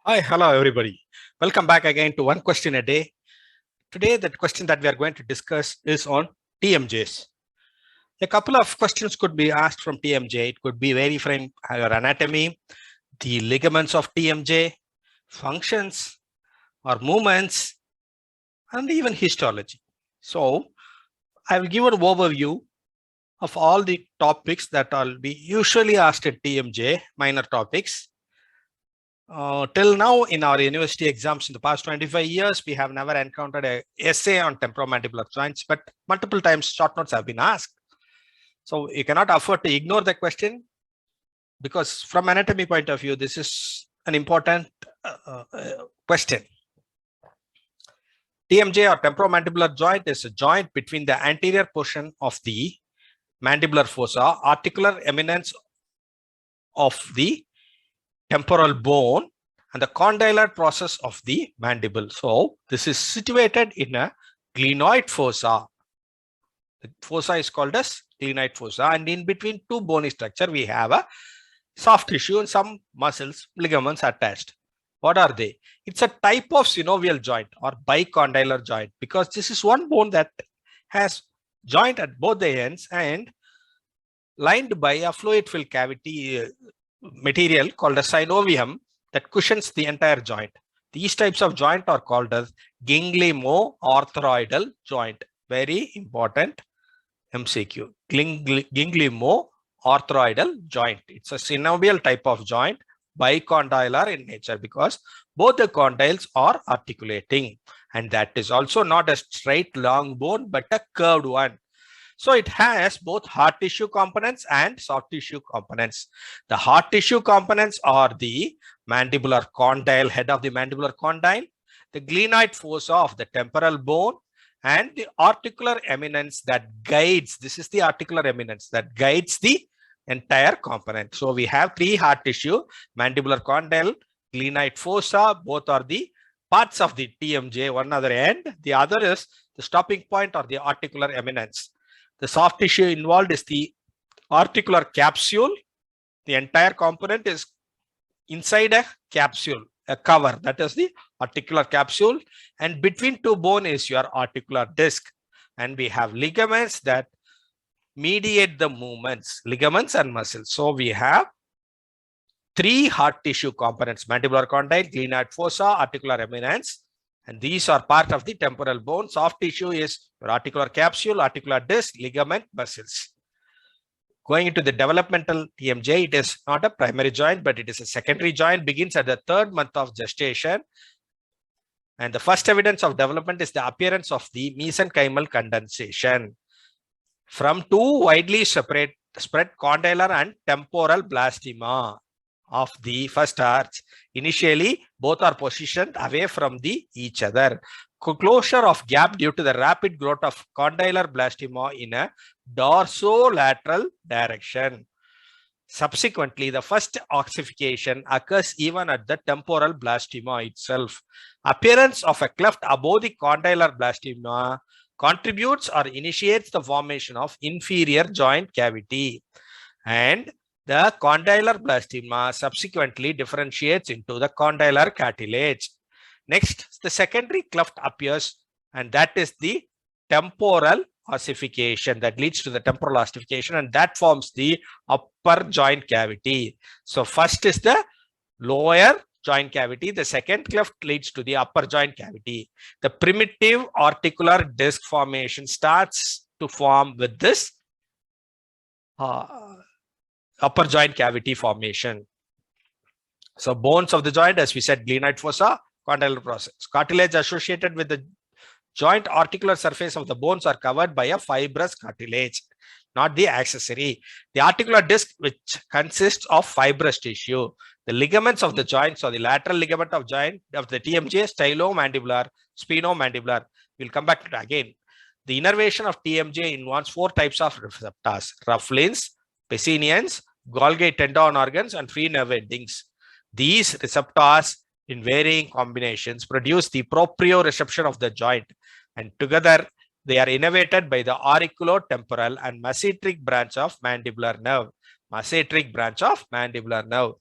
Hi, hello everybody. Welcome back again to One Question a Day. Today, the question that we are going to discuss is on TMJs. A couple of questions could be asked from TMJ. It could be vary from your anatomy, the ligaments of TMJ, functions or movements, and even histology. So, I will give an overview of all the topics that will be usually asked at TMJ, minor topics. Till now, in our university exams in the past 25 years, we have never encountered an essay on temporomandibular joints, but multiple times short notes have been asked. So you cannot afford to ignore the question, because from anatomy point of view, this is an important question. TMJ or temporomandibular joint is a joint between the anterior portion of the mandibular fossa, articular eminence of the temporal bone, and the condylar process of the mandible. So this is situated in a glenoid fossa. The fossa is called as glenoid fossa, and in between two bony structure we have a soft tissue and some muscles, ligaments attached. What are they? It's a type of synovial joint or bicondylar joint, because this is one bone that has joint at both the ends and lined by a fluid-filled cavity material called a synovium that cushions the entire joint. These types of joint are called as gangliomo-arthroidal joint. Very important MCQ. Gangliomo-arthroidal joint. It's a synovial type of joint, bicondylar in nature, because both the condyles are articulating, and that is also not a straight long bone but a curved one. So it has both hard tissue components and soft tissue components. The hard tissue components are the mandibular condyle, head of the mandibular condyle, the glenoid fossa of the temporal bone, and the articular eminence that guides. This is the articular eminence that guides the entire component. So we have three hard tissue: mandibular condyle, glenoid fossa. Both are the parts of the TMJ, one other end. The other is the stopping point or the articular eminence. The soft tissue involved is the articular capsule. The entire component is inside a capsule, a cover, that is the articular capsule, and between two bone is your articular disc. And we have ligaments that mediate the movements, ligaments and muscles. So we have three hard tissue components: mandibular condyle, glenoid fossa, articular eminence. And these are part of the temporal bone. Soft tissue is your articular capsule, articular disc, ligament, muscles. Going into the developmental TMJ, it is not a primary joint, but it is a secondary joint, begins at the 3rd month of gestation. And the first evidence of development is the appearance of the mesenchymal condensation from two widely spread condylar and temporal blastema of the first arch. Initially, both are positioned away from each other. Closure of gap due to the rapid growth of condylar blastema in a dorsolateral direction. Subsequently, the first ossification occurs even at the temporal blastema itself. Appearance of a cleft above the condylar blastema contributes or initiates the formation of inferior joint cavity, and the condylar blastema subsequently differentiates into the condylar cartilage. Next, the secondary cleft appears, and that is the temporal ossification that leads to the temporal ossification, and that forms the upper joint cavity. So first is the lower joint cavity. The second cleft leads to the upper joint cavity. The primitive articular disc formation starts to form with this upper joint cavity formation. So bones of the joint, as we said, glenoid fossa, condylar process. Cartilage associated with the joint articular surface of the bones are covered by a fibrous cartilage, not the accessory. The articular disc, which consists of fibrous tissue. The ligaments of the joints, or the lateral ligament of joint of the TMJ, stylomandibular, sphenomandibular. We'll come back to it again. The innervation of TMJ involves 4 types of receptors: rufflins, pacinians, Golgi tendon organs, and free nerve endings. These receptors, in varying combinations, produce the proprioreception of the joint, and together they are innervated by the auriculotemporal and masseteric branch of mandibular nerve. Masseteric branch of mandibular nerve.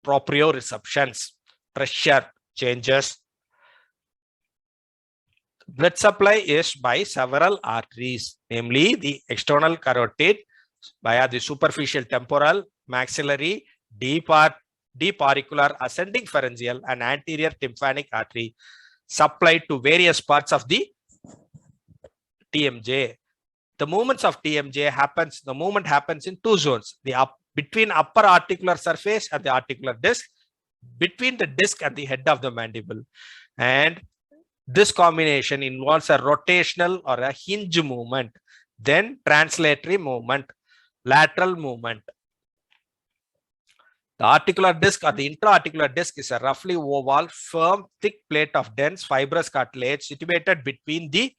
Proprioreceptions. pressure changes. Blood supply is by several arteries, namely the external carotid via the superficial temporal, maxillary, deep auricular, ascending pharyngeal, and anterior tympanic artery supplied to various parts of the TMJ. The movements of TMJ happens. The movement happens in two zones: between upper articular surface and the articular disc, between the disc and the head of the mandible, and this combination involves a rotational or a hinge movement, then translatory movement, lateral movement. The articular disc or the intra-articular disc is a roughly oval, firm, thick plate of dense fibrous cartilage situated between the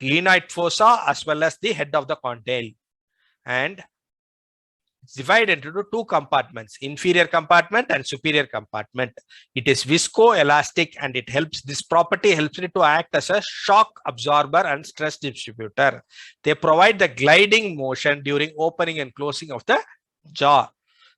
glenoid fossa as well as the head of the condyle, and it's divided into two compartments: inferior compartment and superior compartment. It is viscoelastic and it helps. This property helps it to act as a shock absorber and stress distributor. They provide the gliding motion during opening and closing of the jaw.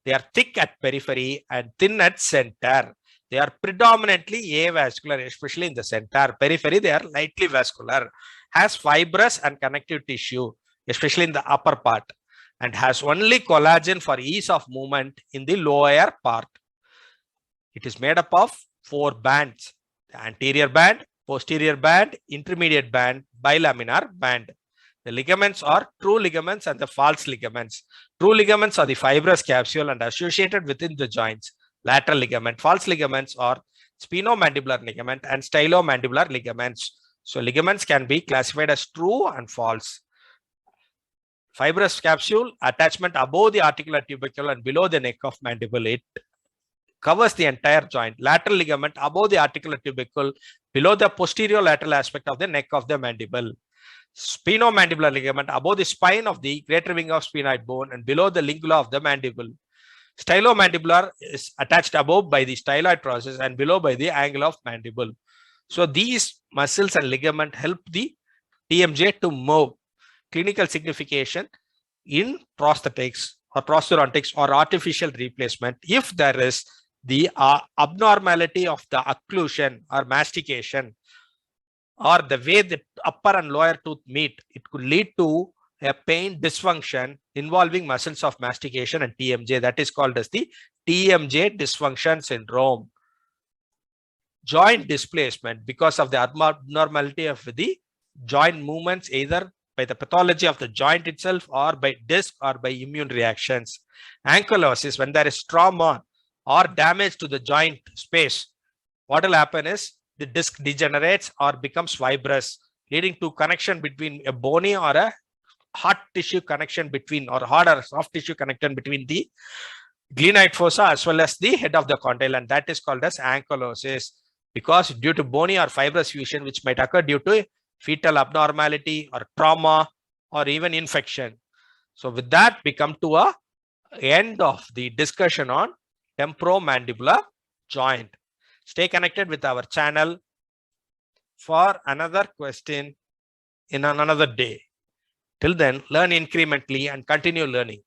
They are thick at periphery and thin at center. They are predominantly avascular, especially in the center. Periphery, they are lightly vascular. Has fibrous and connective tissue, especially in the upper part, and has only collagen for ease of movement in the lower part. It is made up of 4 bands: the anterior band, posterior band, intermediate band, bilaminar band. The ligaments are true ligaments and the false ligaments. True ligaments are the fibrous capsule and associated within the joints. Lateral ligament. False ligaments are spinomandibular ligament and stylomandibular ligaments. So ligaments can be classified as true and false. Fibrous capsule, attachment above the articular tubercle and below the neck of mandible. It covers the entire joint. Lateral ligament above the articular tubercle, below the posterior lateral aspect of the neck of the mandible. Spinomandibular ligament above the spine of the greater wing of sphenoid bone and below the lingula of the mandible. Stylomandibular is attached above by the styloid process and below by the angle of mandible. So these muscles and ligament help the TMJ to move. Clinical signification in prosthetics or prosthodontics or artificial replacement: if there is the abnormality of the occlusion or mastication, or the way the upper and lower tooth meet, it could lead to a pain dysfunction involving muscles of mastication and TMJ. That is called as the TMJ dysfunction syndrome. Joint displacement because of the abnormality of the joint movements, either by the pathology of the joint itself or by disc or by immune reactions. Ankylosis, when there is trauma or damage to the joint space, what will happen is the disc degenerates or becomes fibrous, leading to connection between a bony or a hard tissue connection between, or hard or soft tissue connection between the glenoid fossa as well as the head of the condyle, and that is called as ankylosis, because due to bony or fibrous fusion, which might occur due to fetal abnormality or trauma or even infection. So with that, we come to a end of the discussion on temporomandibular joint. Stay connected with our channel for another question in another day. Till then, learn incrementally and continue learning.